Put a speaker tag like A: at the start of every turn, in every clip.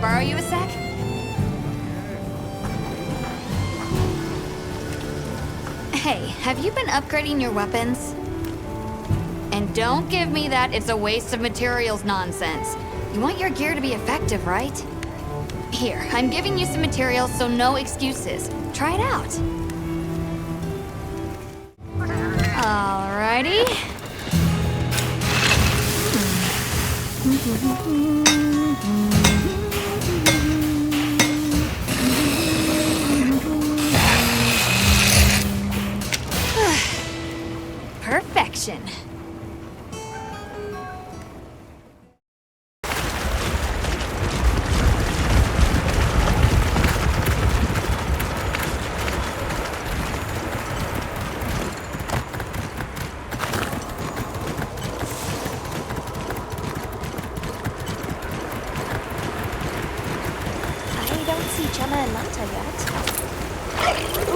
A: borrow you a sec? Hey, have you been upgrading your weapons? And don't give me that it's a waste of materials nonsense. You want your gear to be effective, right? Here, I'm giving you some materials, so no excuses. Try it out. Alrighty. Perfection.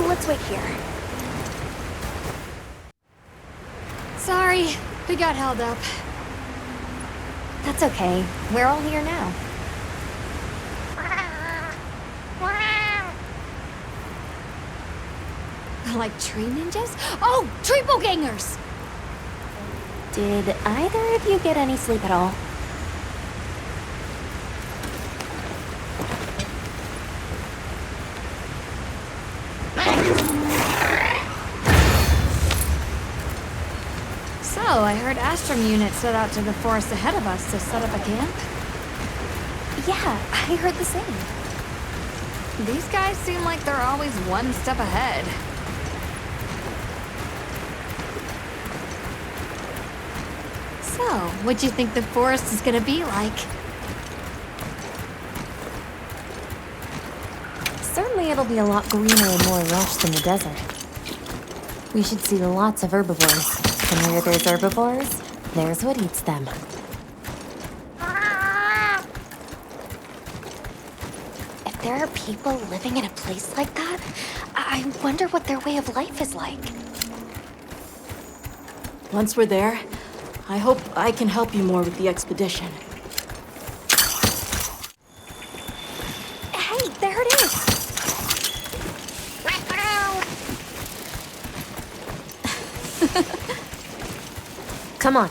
B: Let's wait here.
A: Sorry, we got held up.
B: That's okay. We're all here now.
A: Like tree ninjas? Oh, triple gangers!
B: Did either of you get any sleep at all?
A: So, I heard Astrum units set out to the forest ahead of us to set up a camp?
B: Yeah, I heard the same.
A: These guys seem like they're always one step ahead. So, what'd you think the forest is gonna be like?
B: Certainly it'll be a lot greener and more lush than the desert. We should see lots of herbivores. And where there's herbivores, there's what eats them. If there are people living in a place like that, I wonder what their way of life is like.
C: Once we're there, I hope I can help you more with the expedition.
B: Hey, there it is! Come on.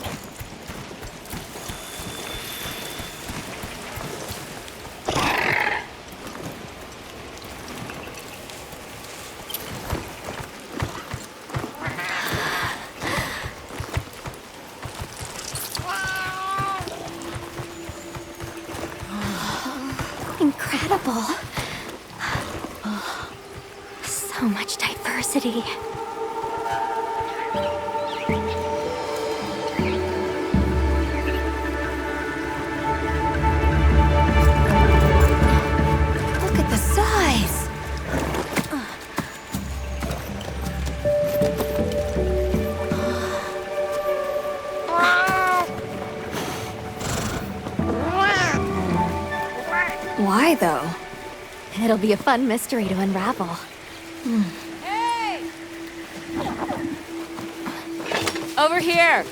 B: Incredible. So much diversity.
A: Look at the size! Why, though?
B: It'll be a fun mystery to unravel.
A: Hey!
C: Over here!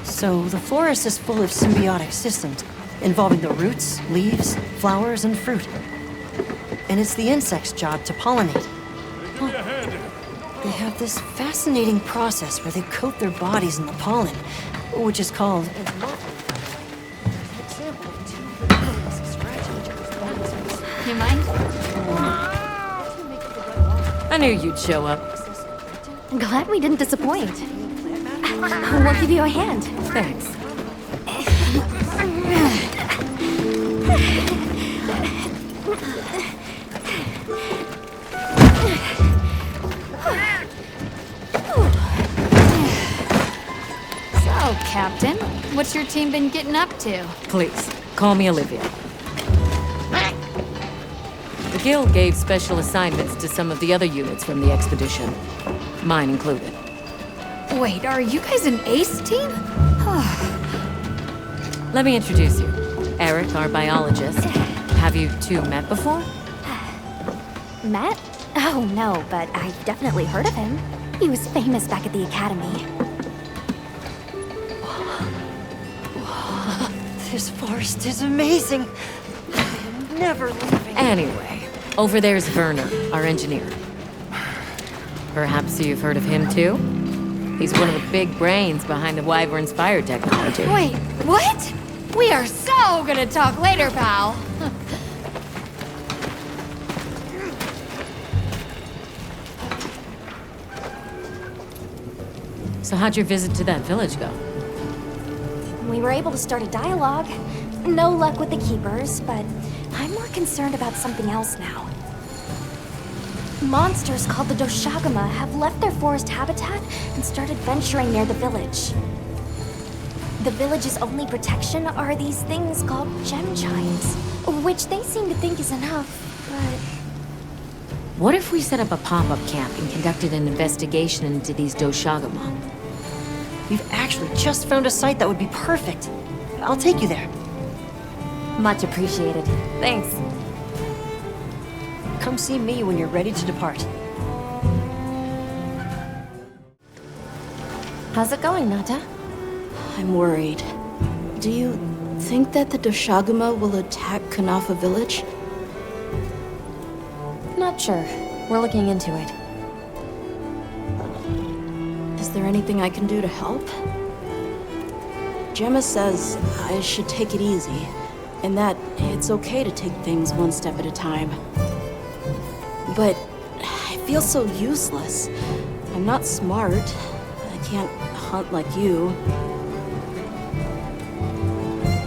D: So the forest is full of symbiotic systems, involving the roots, leaves, flowers, and fruit. And it's the insect's job to pollinate. They have this fascinating process where they coat their bodies in the pollen, which is called...
A: You mind?
C: I knew you'd show up.
B: Glad we didn't disappoint. We'll give you a hand.
C: Thanks.
A: So, Captain, what's your team been getting up to?
C: Please, call me Olivia. The Guild gave special assignments to some of the other units from the expedition, mine included.
A: Wait, are you guys an ace team?
C: Let me introduce you. Erik, our biologist. Have you two met before?
E: Matt? Oh, no, but I've definitely heard of him. He was famous back at the academy.
D: This forest is amazing. I am never leaving.
C: Anyway, over there's Werner, our engineer. Perhaps you've heard of him too? He's one of the big brains behind the Wyvern's fire technology.
A: Wait, what? We are so gonna talk later, pal.
C: So how'd your visit to that village go?
E: We were able to start a dialogue. No luck with the keepers, but I'm more concerned about something else now. Monsters called the Doshaguma have left their forest habitat and started venturing near the village. The village's only protection are these things called gem chimes, which they seem to think is enough, but...
C: What if we set up a pop-up camp and conducted an investigation into these Doshaguma?
D: We've actually just found a site that would be perfect. I'll take you there.
B: Much appreciated. Thanks.
D: Come see me when you're ready to depart.
B: How's it going, Nata?
F: I'm worried. Do you think that the Doshaguma will attack Kanafa village?
B: Not sure. We're looking into it.
F: Is there anything I can do to help? Gemma says I should take it easy, and that it's okay to take things one step at a time. But I feel so useless. I'm not smart. I can't hunt like you.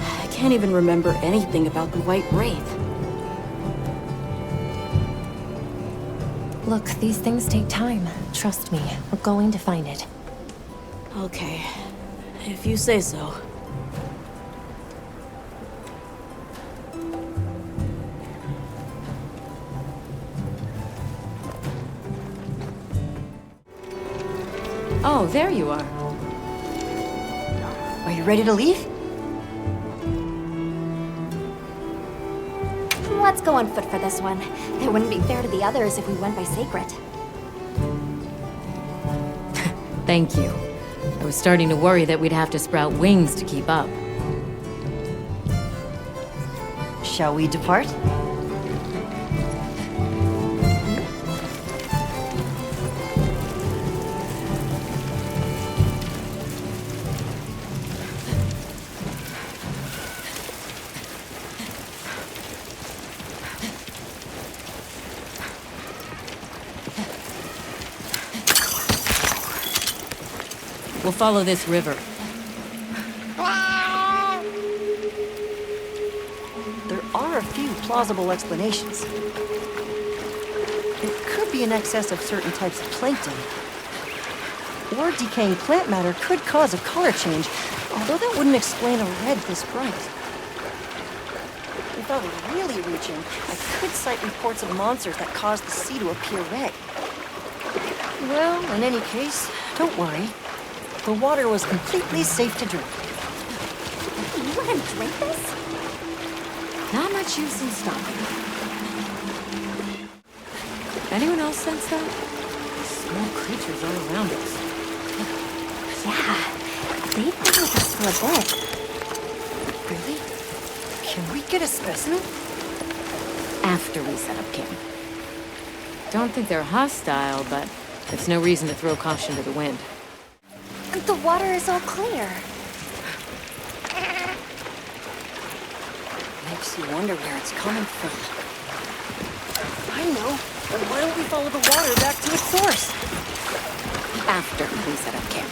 F: I can't even remember anything about the White Wraith.
B: Look, these things take time. Trust me, we're going to find it.
F: Okay, if you say so.
C: Oh, there you are.
D: Are you ready to leave?
E: Let's go on foot for this one. It wouldn't be fair to the others if we went by sacred.
C: Thank you. I was starting to worry that we'd have to sprout wings to keep up.
D: Shall we depart?
C: We'll follow this river.
D: There are a few plausible explanations. It could be an excess of certain types of plankton. Or decaying plant matter could cause a color change, although that wouldn't explain a red this bright. If I were really reaching, I could cite reports of monsters that cause the sea to appear red. Well, in any case, don't worry. The water was completely safe to drink.
E: You let him drink this?
C: Not much use in stopping. Anyone else sense that? Small creatures all around us.
E: Yeah, they've been with us for a bit.
D: Really? Can we get a specimen?
C: After we set up camp. Don't think they're hostile, but there's no reason to throw caution to the wind.
E: The water is all clear.
D: Makes you wonder where it's coming from. I know. Then why don't we follow the water back to its source?
C: After we set up camp.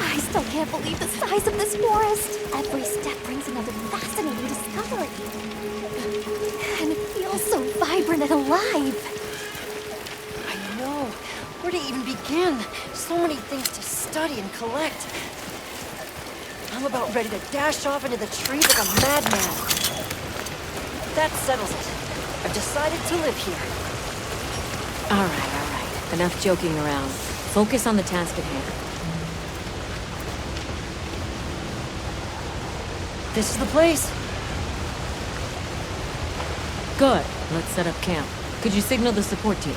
E: I still can't believe the size of this forest. Every step brings another fascinating discovery. And it feels so vibrant and alive.
D: I know. Where to even begin? So many things to study and collect. I'm about ready to dash off into the trees like a madman. That settles it. I've decided to live here.
C: All right. Enough joking around. Focus on the task at hand.
D: This is the place.
C: Good. Let's set up camp. Could you signal the support team?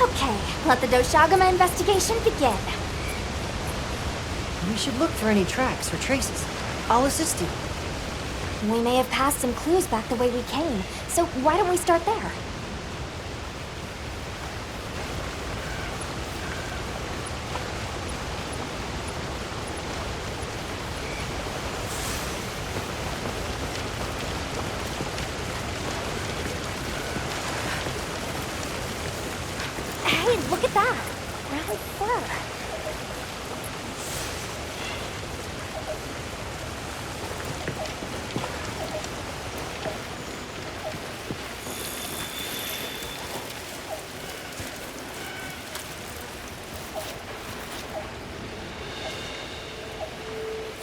E: Okay, let the Doshaguma investigation begin.
D: We should look for any tracks or traces. I'll assist you.
E: We may have passed some clues back the way we came, so why don't we start there? Hey, look at that! Rabbit fur.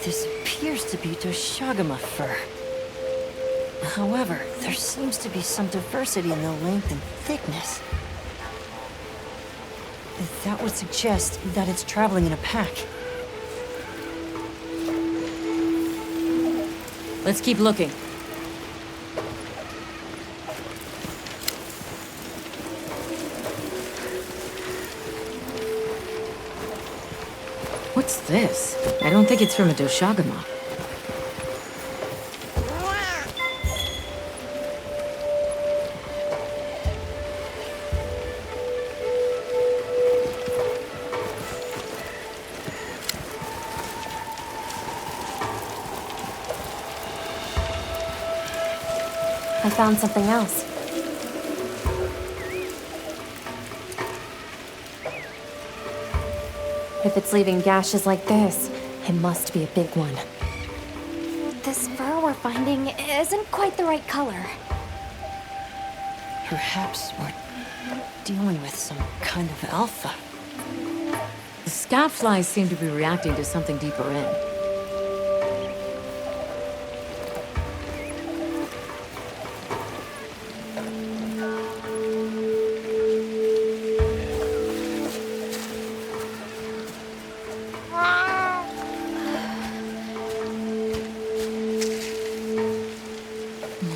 D: This appears to be Doshaguma fur. However, there seems to be some diversity in the length and thickness. That would suggest that it's traveling in a pack.
C: Let's keep looking. What's this? I don't think it's from a Doshaguma.
B: I found something else. If it's leaving gashes like this, it must be a big one.
E: This fur we're finding isn't quite the right color.
D: Perhaps we're dealing with some kind of alpha.
C: The scout flies seem to be reacting to something deeper in.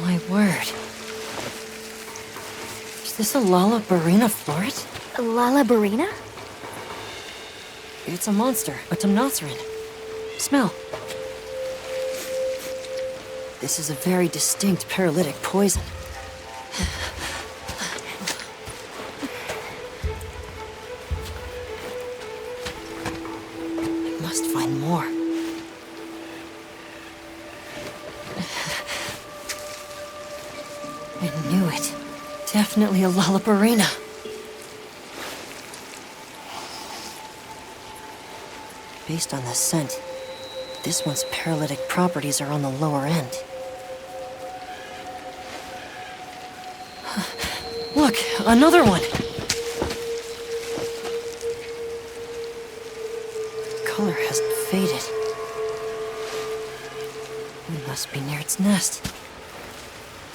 D: My word. Is this a Lala Barina floret?
E: Lala Barina?
D: It's a monster, a Temnoceran. Smell. This is a very distinct paralytic poison. I must find more. I knew it. Definitely a Lala Barina. Based on the scent, this one's paralytic properties are on the lower end. Look, another one! Color hasn't faded. We must be near its nest.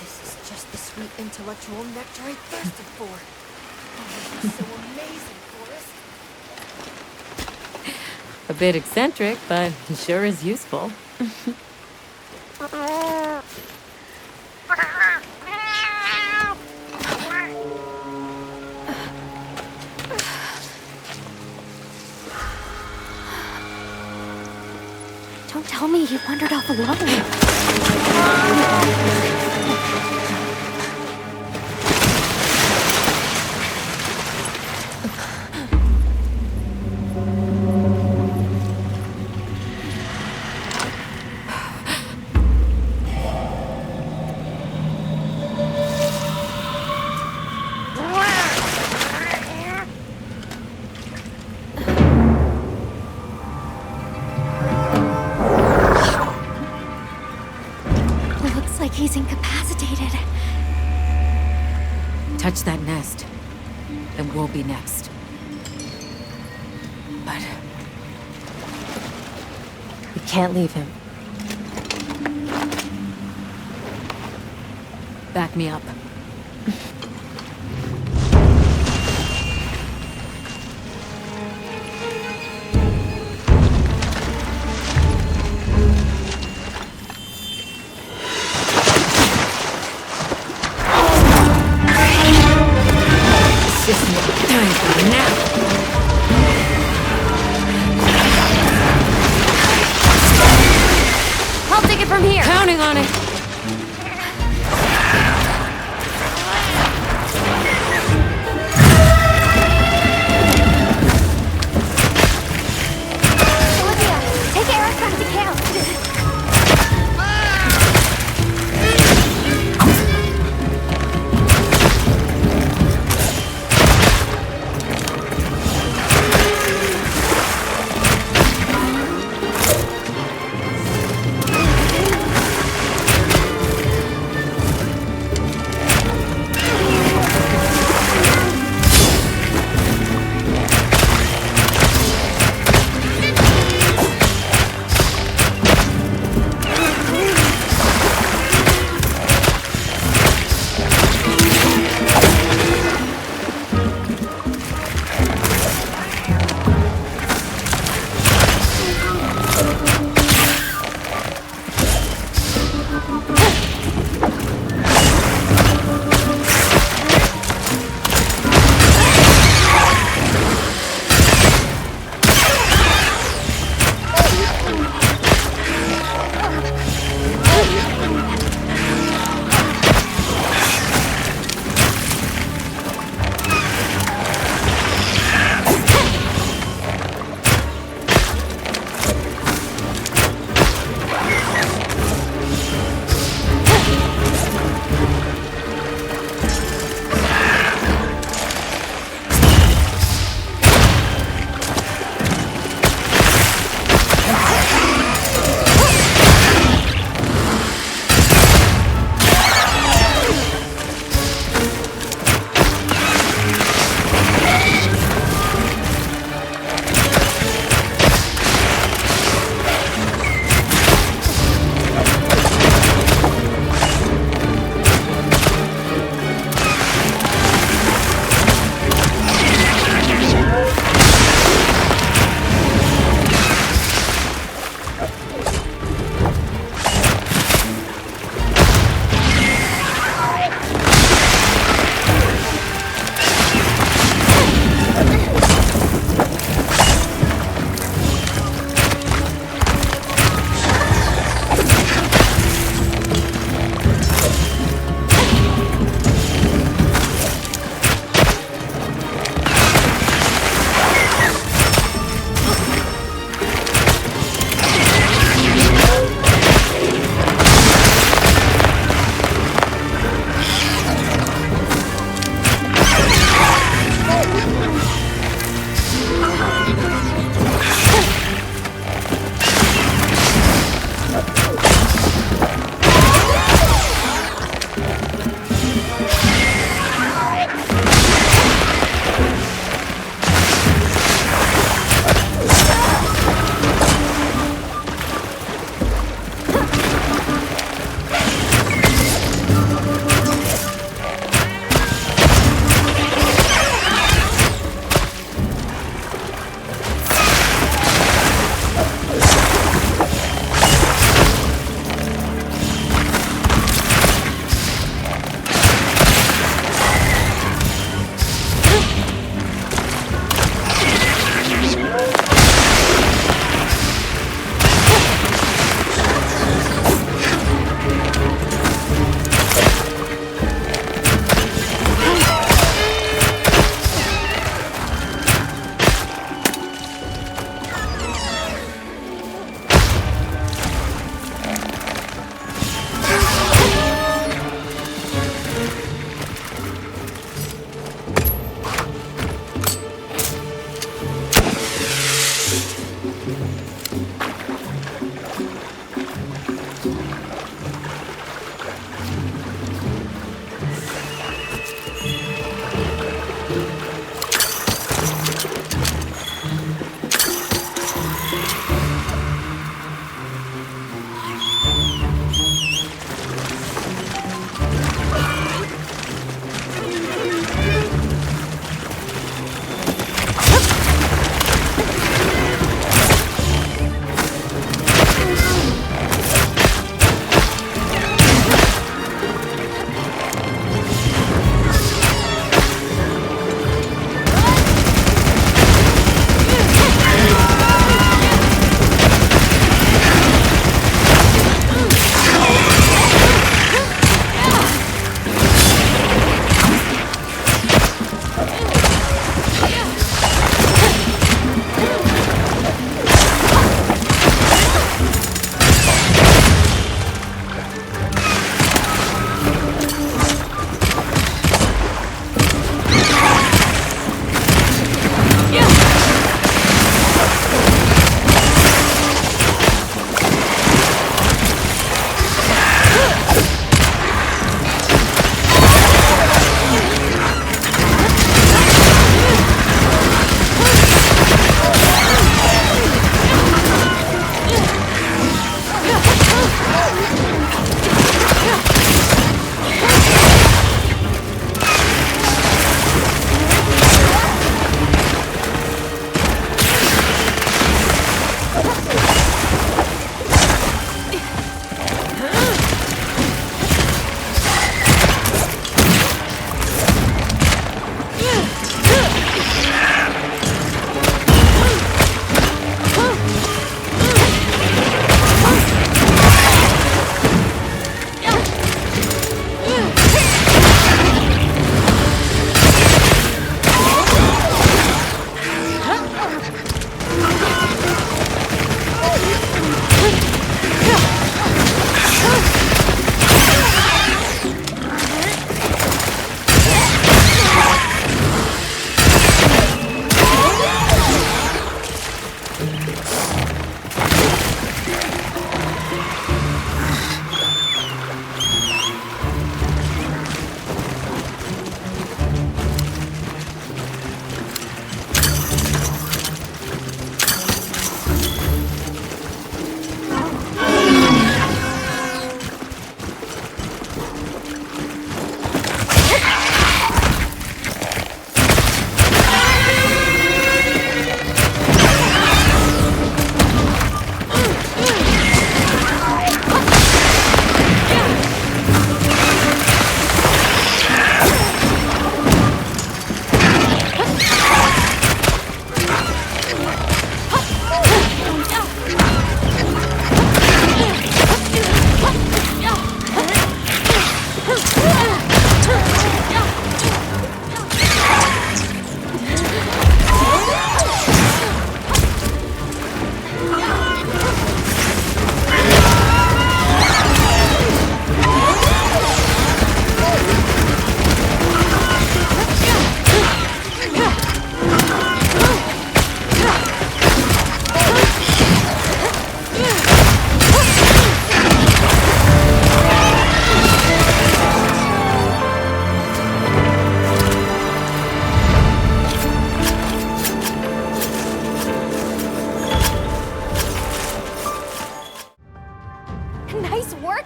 D: This is just the sweet intellectual nectar I thirsted for. Oh, this is so amazing, Forrest.
C: A bit eccentric, but sure is useful.
E: Don't tell me he wandered off alone. He's incapacitated.
C: Touch that nest, and we'll be next. But
B: We can't leave him.
C: back me up. This is what time for now.
B: I'll take it from here.
C: Counting on it.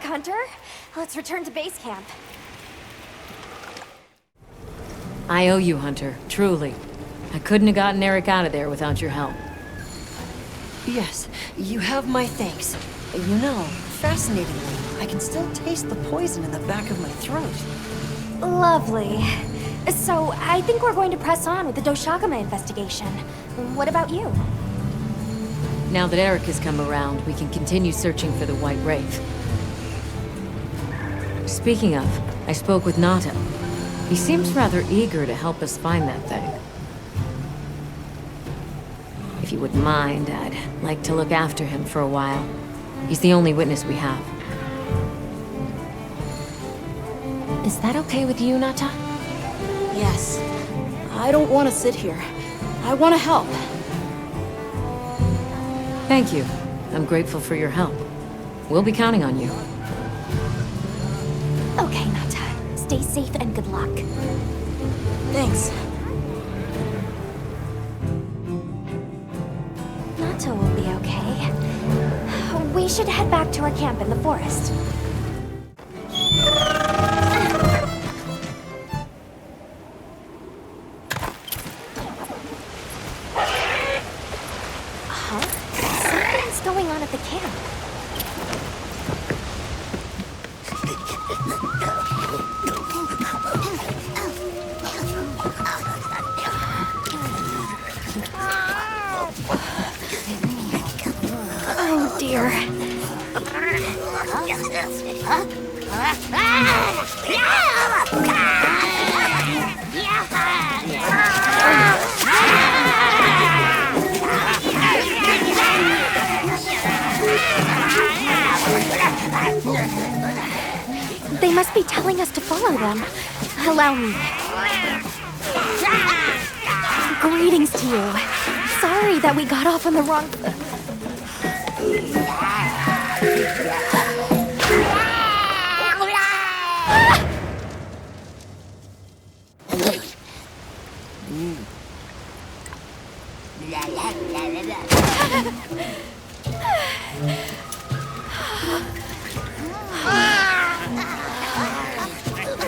E: luck, Hunter. Let's return to base camp.
C: I owe you, Hunter, truly. I couldn't have gotten Erik out of there without your help.
D: Yes, you have my thanks. You know, fascinatingly, I can still taste the poison in the back of my throat.
E: Lovely. So, I think we're going to press on with the Doshaguma investigation. What about you?
C: Now that Erik has come around, we can continue searching for the White Wraith. Speaking of, I spoke with Nata. He seems rather eager to help us find that thing. If you wouldn't mind, I'd like to look after him for a while. He's the only witness we have.
B: Is that okay with you, Nata?
F: Yes. I don't want to sit here. I want to help.
C: Thank you. I'm grateful for your help. We'll be counting on you.
E: Okay, Nata. Stay safe and good luck.
F: Thanks.
E: Nata will be okay. We should head back to our camp in the forest. Huh? Something's going on at the camp. Oh dear. They must be telling us to follow them. Allow me. Greetings to you. Sorry that we got off on the wrong...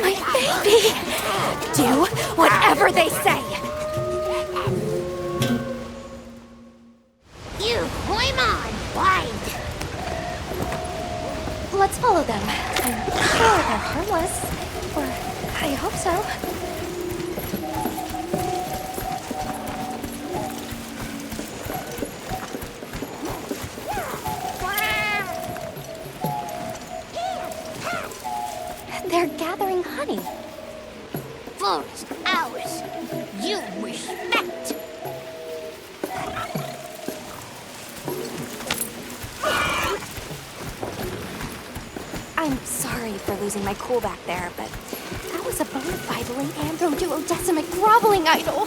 E: My baby! Do whatever they say!
G: You, Hoimon, wide.
E: Let's follow them. I'm sure they're harmless. Or I hope so. They're gathering honey.
G: Forest, ours. You respect.
E: I'm sorry for losing my cool back there, but that was a bona fide late andro-duodecimic groveling idol.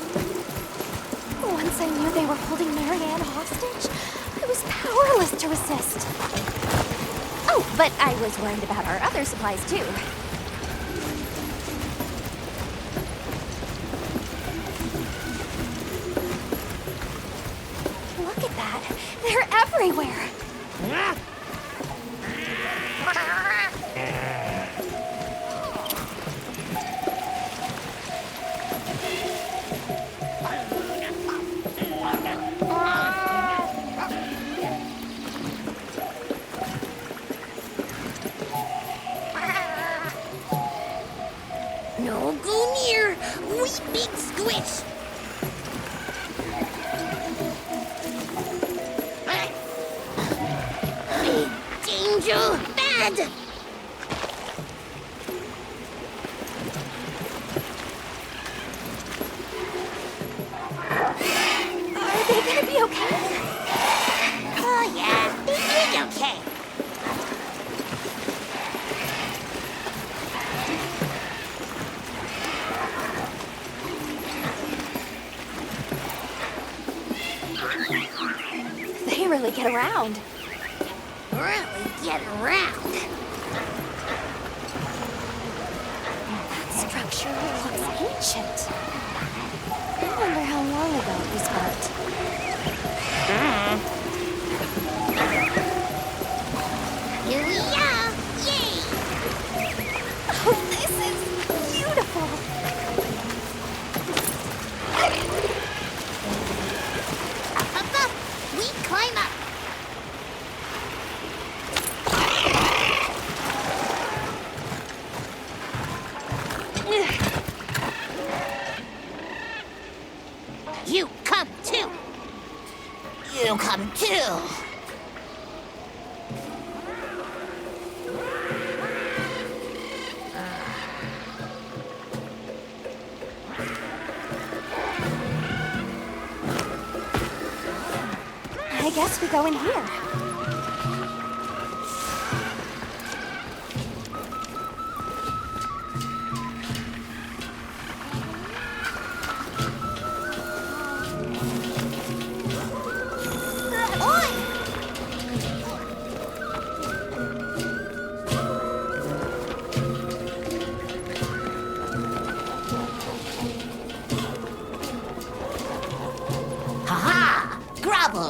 E: Once I knew they were holding Marianne hostage, I was powerless to resist. Oh, but I was worried about our other supplies too. Look at that. They're everywhere.
G: No go near, we big squish. Big danger, bad.
E: Are they gonna be okay?
G: Oh yeah, they did okay.
E: They really get around.
G: Really get around.
E: That structure looks ancient. I wonder how long ago it was built.
G: Here we are. climb up. You come too. You come too.
E: I guess we go in here.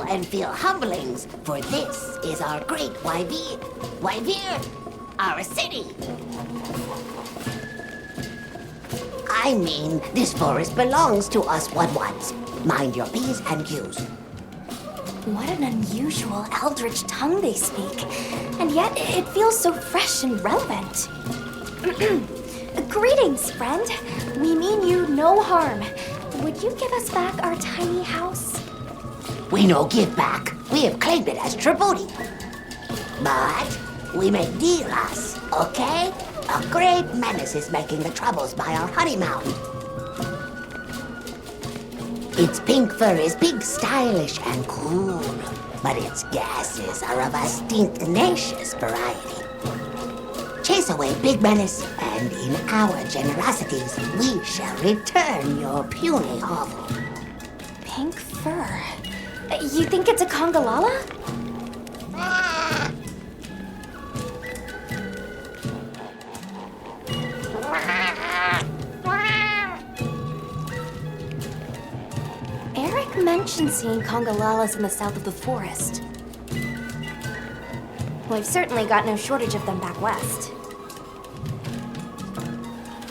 G: And feel humblings, for this is our great Wyvir, our city. I mean, this forest belongs to us Wudwuds. Mind your P's and Q's.
E: What an unusual eldritch tongue they speak. And yet, it feels so fresh and relevant. Greetings, friend. We mean you no harm. Would you give us back our tiny house?
G: We no give back. We have claimed it as tribute. But we may deal us, okay? A great menace is making the troubles by our honey mound. Its pink fur is big, stylish, and cool, but its gases are of a stinknacious variety. Chase away big menace, and in our generosities, we shall return your puny hovel.
E: Pink fur. You think it's a Congalala? Erik mentioned seeing Congalalas in the south of the forest. We've certainly got no shortage of them back west.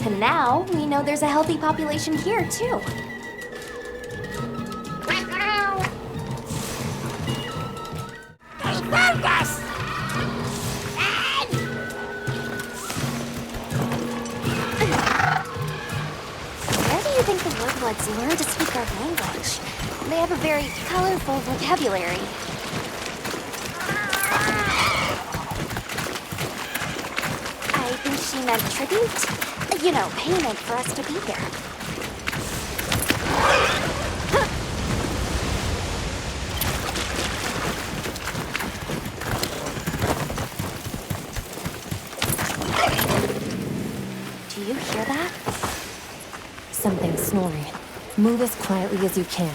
E: And now we know there's a healthy population here, too. Wudwuds learn to speak our language. They have a very colorful vocabulary. I think she meant tribute. You know, payment for us to be here. Do you hear that?
B: Something snoring. Move as quietly as you can.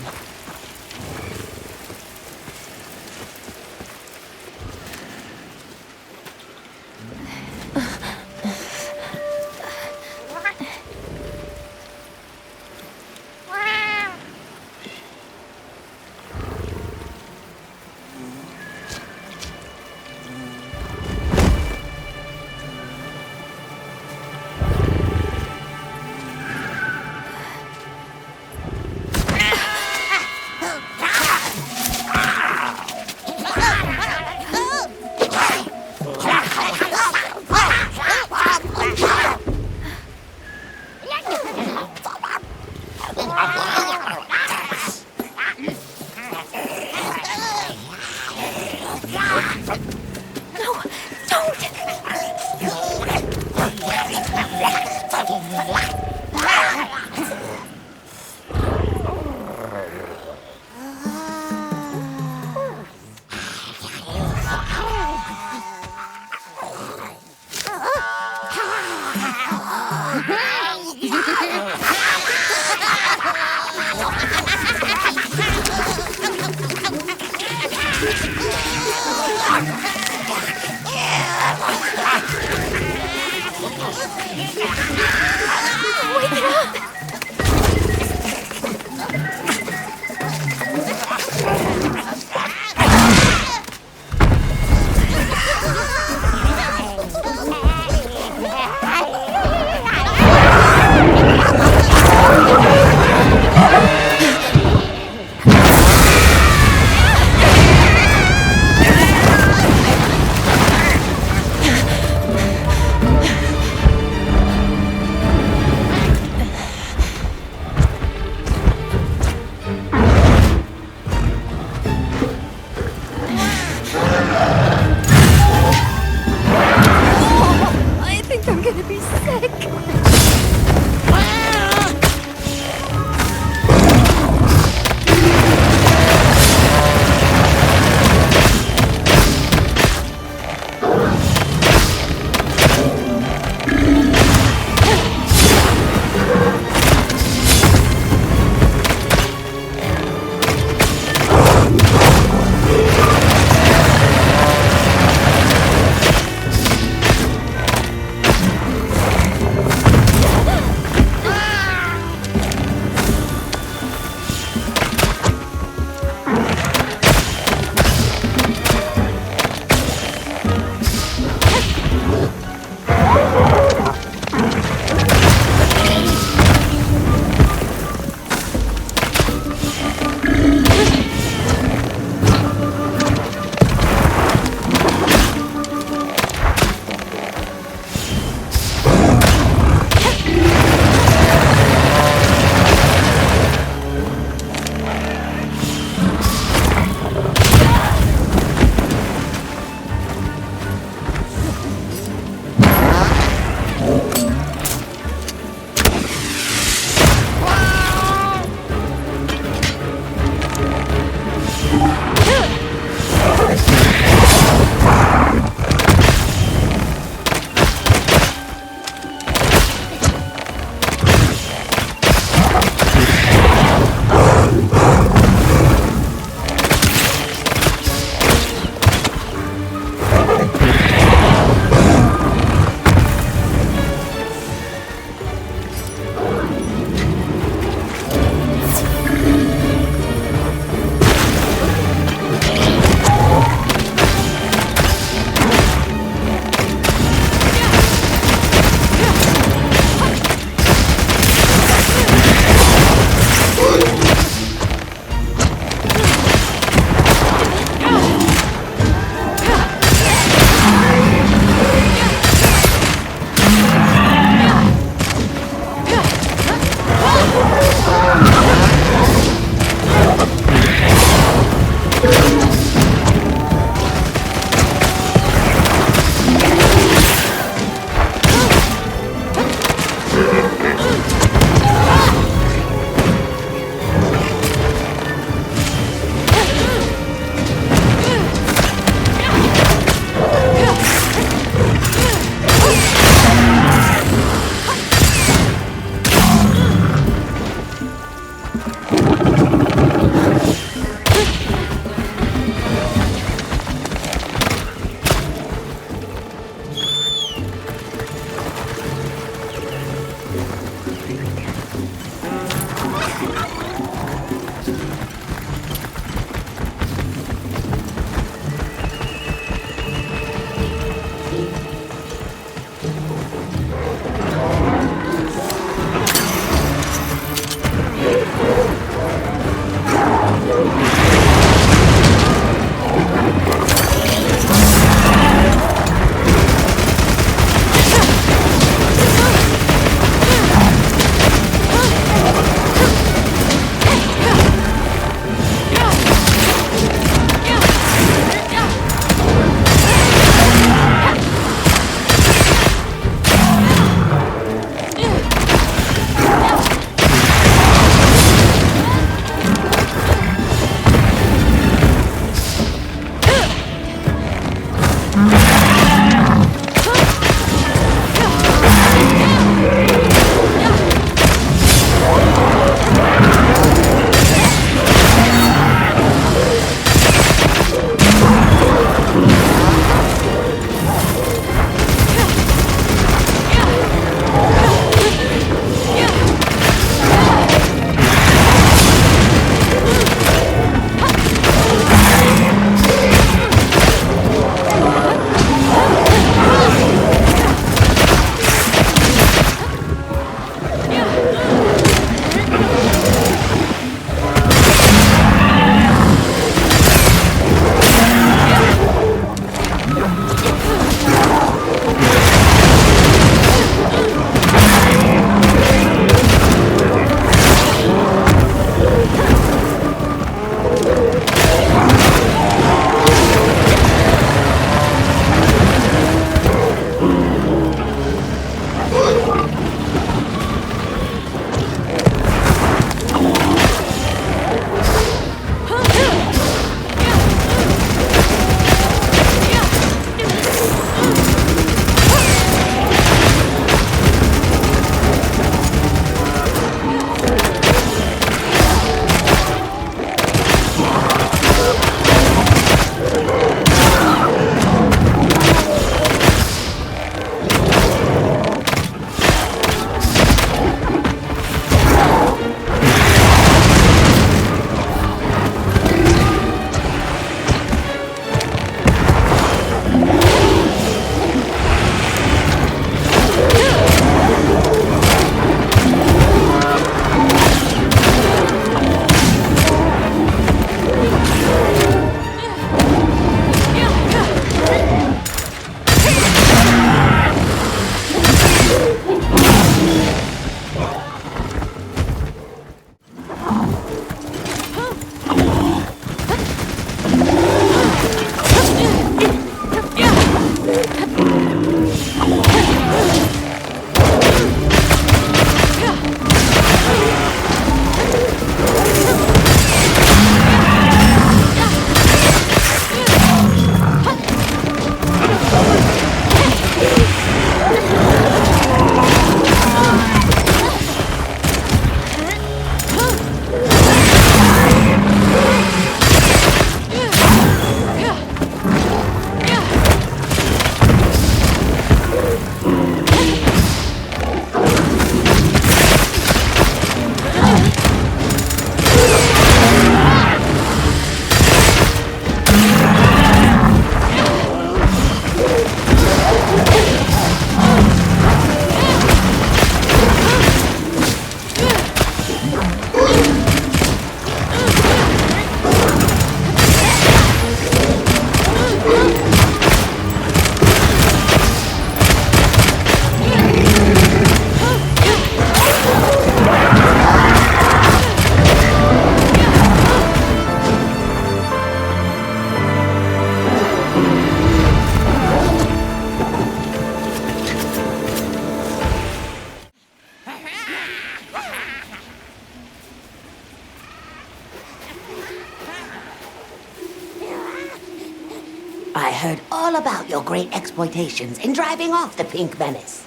G: I heard all about your great exploitations in driving off the pink menace.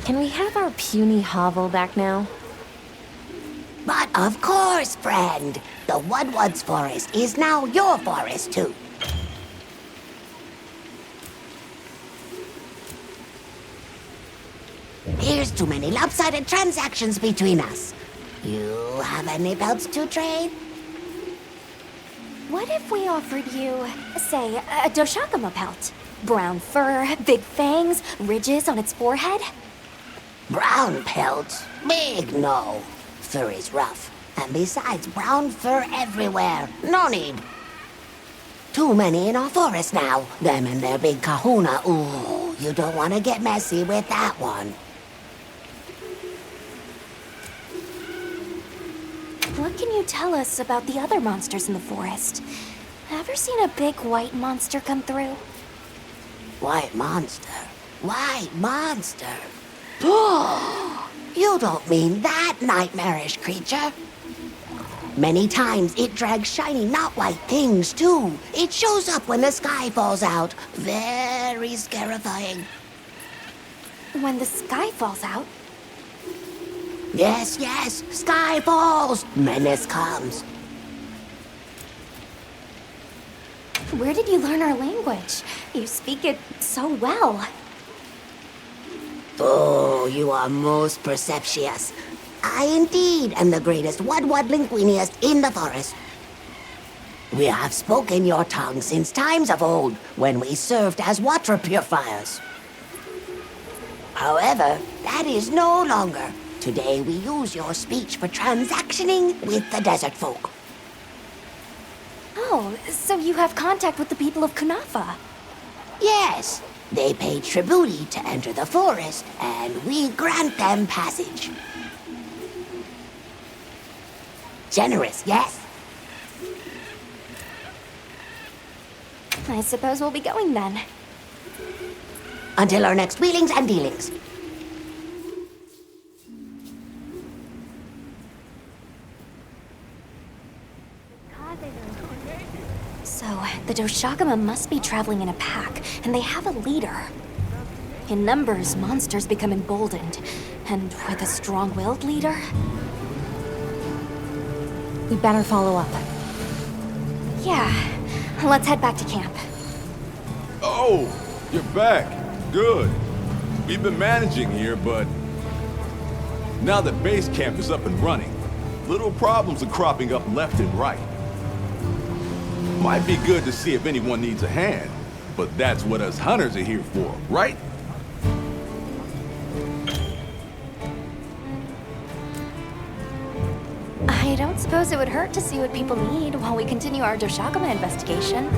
B: Can we have our puny hovel back now?
G: But of course, friend. The Wudwuds forest is now your forest, too. Here's too many lopsided transactions between us. You have any belts to trade?
E: What if we offered you, say, a Doshaguma pelt? Brown fur, big fangs, ridges on its forehead?
G: Brown pelt? Big no. Fur is rough. And besides, brown fur everywhere. No need. Too many in our forest now. Them and their big kahuna. Ooh, you don't want to get messy with that one.
E: What can you tell us about the other monsters in the forest? Ever seen a big white monster come through?
G: White monster? White monster? You don't mean that nightmarish creature? Many times it drags shiny, not white things, too. It shows up when the sky falls out. Very scarifying.
E: When the sky falls out?
G: Yes, yes, sky falls. Menace comes.
E: Where did you learn our language? You speak it so well.
G: Oh, you are most perceptious. I indeed am the greatest Wudwud linguiniast in the forest. We have spoken your tongue since times of old, when we served as water purifiers. However, that is no longer. Today we use your speech for transactioning with the desert folk.
E: Oh, so you have contact with the people of Kunafa?
G: Yes, they pay tribute to enter the forest, and we grant them passage. Generous, yes?
E: I suppose we'll be going then.
G: Until our next wheelings and dealings.
E: So, the Doshaguma must be traveling in a pack, and they have a leader. In numbers, monsters become emboldened, and with a strong-willed leader...
B: We better follow up.
E: Yeah, let's head back to camp.
H: Oh, you're back. Good. We've been managing here, but now that base camp is up and running, little problems are cropping up left and right. Might be good to see if anyone needs a hand, but that's what us hunters are here for, right?
E: I don't suppose it would hurt to see what people need while we continue our Doshaguma investigation.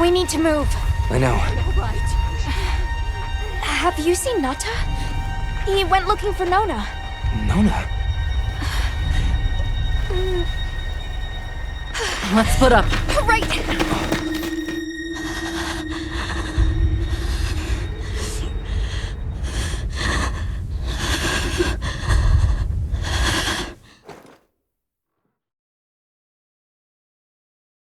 E: We need to move.
I: I know.
E: Have you seen Nata? He went looking for Nona.
I: Nona?
C: Let's split up.
E: Right!